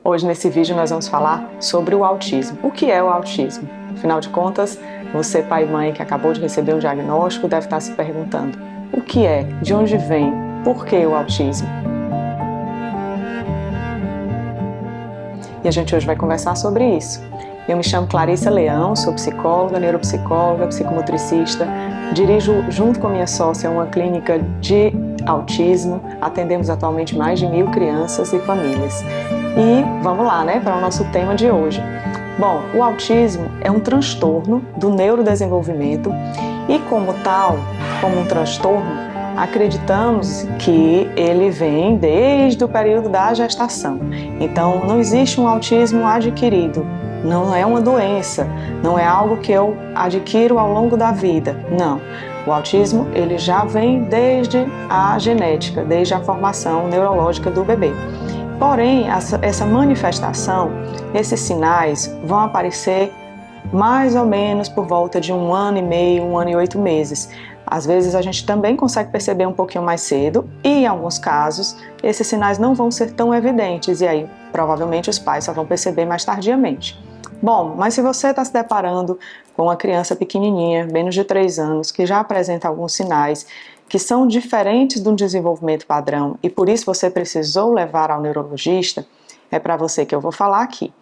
Hoje nesse vídeo nós vamos falar sobre o autismo. O que é o autismo? Afinal de contas, você pai e mãe que acabou de receber um diagnóstico deve estar se perguntando: o que é? De onde vem? Por que o autismo? E a gente hoje vai conversar sobre isso. Eu me chamo Clarissa Leão, sou psicóloga, neuropsicóloga, psicomotricista, dirijo junto com minha sócia uma clínica de autismo, atendemos atualmente mais de 1000 crianças e famílias. E vamos lá, para o nosso tema de hoje. Bom, o autismo é um transtorno do neurodesenvolvimento e como tal, como um transtorno, acreditamos que ele vem desde o período da gestação. Então, não existe um autismo adquirido, não é uma doença, não é algo que eu adquiro ao longo da vida, não. O autismo, ele já vem desde a genética, desde a formação neurológica do bebê. Porém, essa manifestação, esses sinais vão aparecer mais ou menos por volta de 1 ano e meio, 1 ano e 8 meses. Às vezes a gente também consegue perceber um pouquinho mais cedo e em alguns casos esses sinais não vão ser tão evidentes e aí provavelmente os pais só vão perceber mais tardiamente. Bom, mas se você está se deparando com uma criança pequenininha, menos de 3 anos, que já apresenta alguns sinais que são diferentes do desenvolvimento padrão e por isso você precisou levar ao neurologista, é para você que eu vou falar aqui.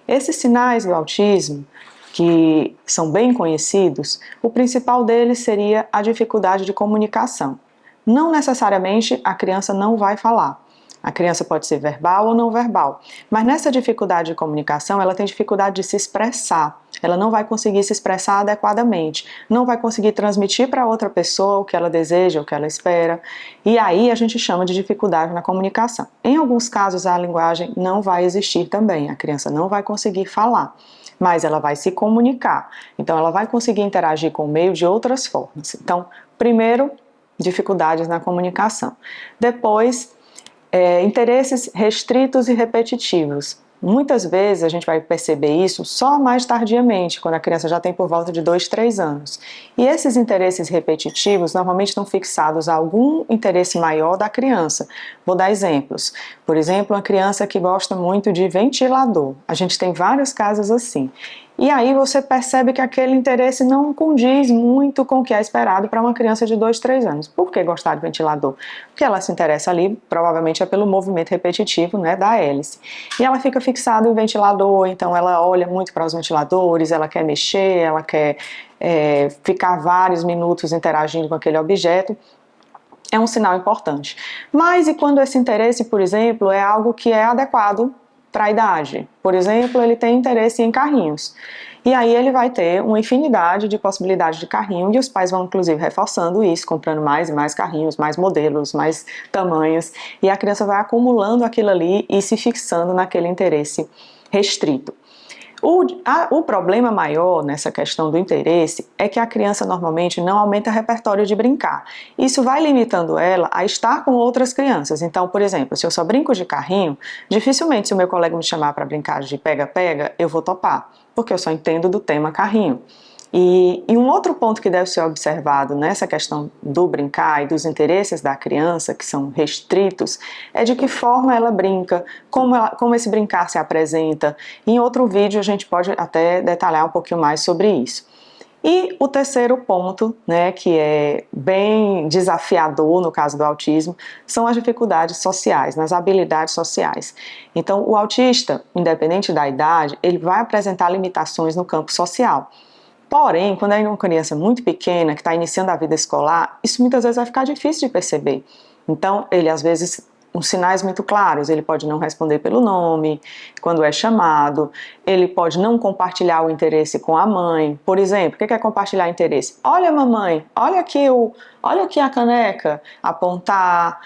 Esses sinais do autismo, que são bem conhecidos, o principal deles seria a dificuldade de comunicação. Não necessariamente a criança não vai falar. A criança pode ser verbal ou não verbal, mas nessa dificuldade de comunicação ela tem dificuldade de se expressar, ela não vai conseguir se expressar adequadamente, não vai conseguir transmitir para outra pessoa o que ela deseja, o que ela espera, e aí a gente chama de dificuldade na comunicação. Em alguns casos a linguagem não vai existir também, a criança não vai conseguir falar, mas ela vai se comunicar, então ela vai conseguir interagir com o meio de outras formas. Então, primeiro, dificuldades na comunicação. Depois, interesses restritos e repetitivos. Muitas vezes a gente vai perceber isso só mais tardiamente, quando a criança já tem por volta de 2, 3 anos. E esses interesses repetitivos normalmente estão fixados a algum interesse maior da criança. Vou dar exemplos. Por exemplo, uma criança que gosta muito de ventilador. A gente tem vários casos assim. E aí você percebe que aquele interesse não condiz muito com o que é esperado para uma criança de 2, 3 anos. Por que gostar de ventilador? Porque ela se interessa ali, provavelmente é pelo movimento repetitivo, da hélice. E ela fica fixada em ventilador, então ela olha muito para os ventiladores, ela quer mexer, ela quer ficar vários minutos interagindo com aquele objeto. É um sinal importante. Mas e quando esse interesse, por exemplo, é algo que é adequado para a idade? Por exemplo, ele tem interesse em carrinhos. E aí ele vai ter uma infinidade de possibilidades de carrinho e os pais vão inclusive reforçando isso, comprando mais e mais carrinhos, mais modelos, mais tamanhos, e a criança vai acumulando aquilo ali e se fixando naquele interesse restrito. O problema maior nessa questão do interesse é que a criança normalmente não aumenta o repertório de brincar. Isso vai limitando ela a estar com outras crianças. Então, por exemplo, se eu só brinco de carrinho, dificilmente se o meu colega me chamar para brincar de pega-pega, eu vou topar, porque eu só entendo do tema carrinho. E um outro ponto que deve ser observado nessa questão do brincar e dos interesses da criança, que são restritos, é de que forma ela brinca, como esse brincar se apresenta. Em outro vídeo a gente pode até detalhar um pouquinho mais sobre isso. E o terceiro ponto, que é bem desafiador no caso do autismo, são as dificuldades sociais, nas habilidades sociais. Então, o autista, independente da idade, ele vai apresentar limitações no campo social. Porém, quando é uma criança muito pequena, que está iniciando a vida escolar, isso muitas vezes vai ficar difícil de perceber. Então, ele às vezes, uns sinais muito claros, ele pode não responder pelo nome, quando é chamado, ele pode não compartilhar o interesse com a mãe. Por exemplo, o que é compartilhar interesse? Olha, mamãe, olha aqui a caneca, apontar,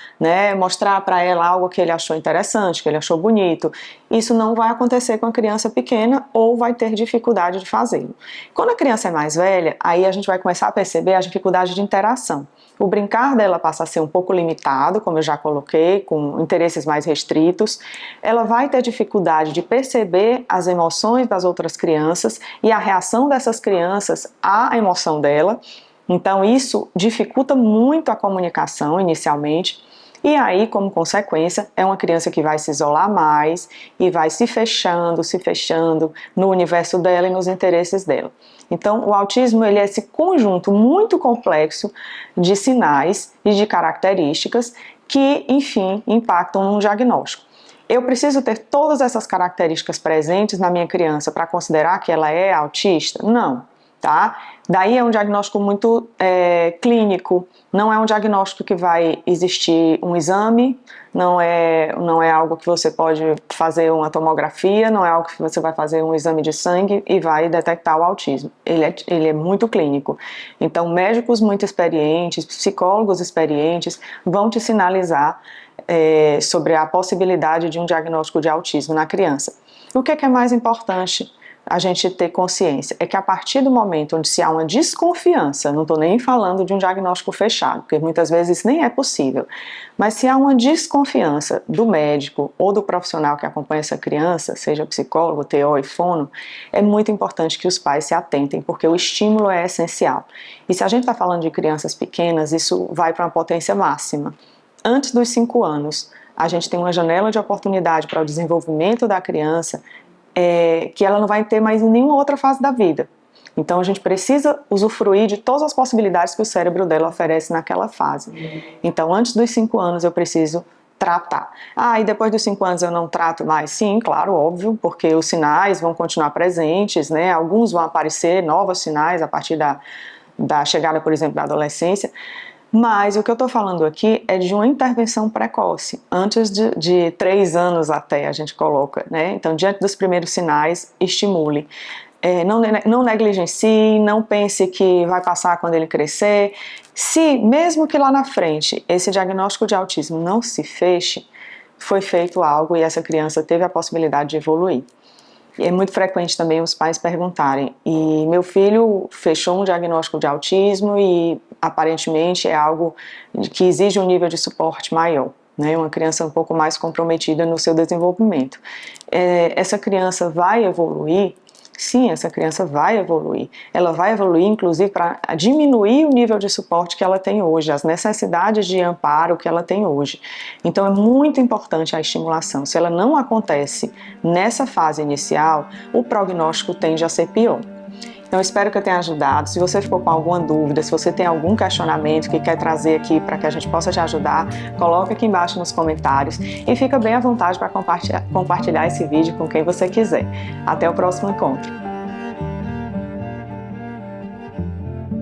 mostrar para ela algo que ele achou interessante, que ele achou bonito. Isso não vai acontecer com a criança pequena ou vai ter dificuldade de fazê-lo. Quando a criança é mais velha, aí a gente vai começar a perceber a dificuldade de interação. O brincar dela passa a ser um pouco limitado, como eu já coloquei, com interesses mais restritos. Ela vai ter dificuldade de perceber as emoções das outras crianças e a reação dessas crianças à emoção dela. Então isso dificulta muito a comunicação inicialmente. E aí, como consequência, é uma criança que vai se isolar mais e vai se fechando no universo dela e nos interesses dela. Então, o autismo ele é esse conjunto muito complexo de sinais e de características que, enfim, impactam num diagnóstico. Eu preciso ter todas essas características presentes na minha criança para considerar que ela é autista? Não, tá? Daí é um diagnóstico muito clínico, não é um diagnóstico que vai existir um exame, não é algo que você pode fazer uma tomografia, não é algo que você vai fazer um exame de sangue e vai detectar o autismo. Ele é muito clínico. Então, médicos muito experientes, psicólogos experientes vão te sinalizar sobre a possibilidade de um diagnóstico de autismo na criança. O que é mais importante a gente ter consciência? É que a partir do momento onde se há uma desconfiança, não estou nem falando de um diagnóstico fechado, porque muitas vezes isso nem é possível, mas se há uma desconfiança do médico ou do profissional que acompanha essa criança, seja psicólogo, TO e fono, é muito importante que os pais se atentem, porque o estímulo é essencial. E se a gente está falando de crianças pequenas, isso vai para uma potência máxima. Antes dos 5 anos, a gente tem uma janela de oportunidade para o desenvolvimento da criança que ela não vai ter mais em nenhuma outra fase da vida. Então a gente precisa usufruir de todas as possibilidades que o cérebro dela oferece naquela fase. Então antes dos 5 anos eu preciso tratar. E depois dos 5 anos eu não trato mais? Sim, claro, óbvio, porque os sinais vão continuar presentes, né? Alguns vão aparecer, novos sinais a partir da chegada, por exemplo, da adolescência. Mas o que eu estou falando aqui é de uma intervenção precoce, antes de 3 anos até a gente coloca, né? Então, diante dos primeiros sinais, estimule. Não negligencie, não pense que vai passar quando ele crescer. Se, mesmo que lá na frente, esse diagnóstico de autismo não se feche, foi feito algo e essa criança teve a possibilidade de evoluir. E é muito frequente também os pais perguntarem, e meu filho fechou um diagnóstico de autismo e aparentemente é algo que exige um nível de suporte maior, né? Uma criança um pouco mais comprometida no seu desenvolvimento. Essa criança vai evoluir? Sim, essa criança vai evoluir. Ela vai evoluir, inclusive, para diminuir o nível de suporte que ela tem hoje, as necessidades de amparo que ela tem hoje. Então, é muito importante a estimulação. Se ela não acontece nessa fase inicial, o prognóstico tende a ser pior. Então, eu espero que eu tenha ajudado. Se você ficou com alguma dúvida, se você tem algum questionamento que quer trazer aqui para que a gente possa te ajudar, coloca aqui embaixo nos comentários e fica bem à vontade para compartilhar esse vídeo com quem você quiser. Até o próximo encontro.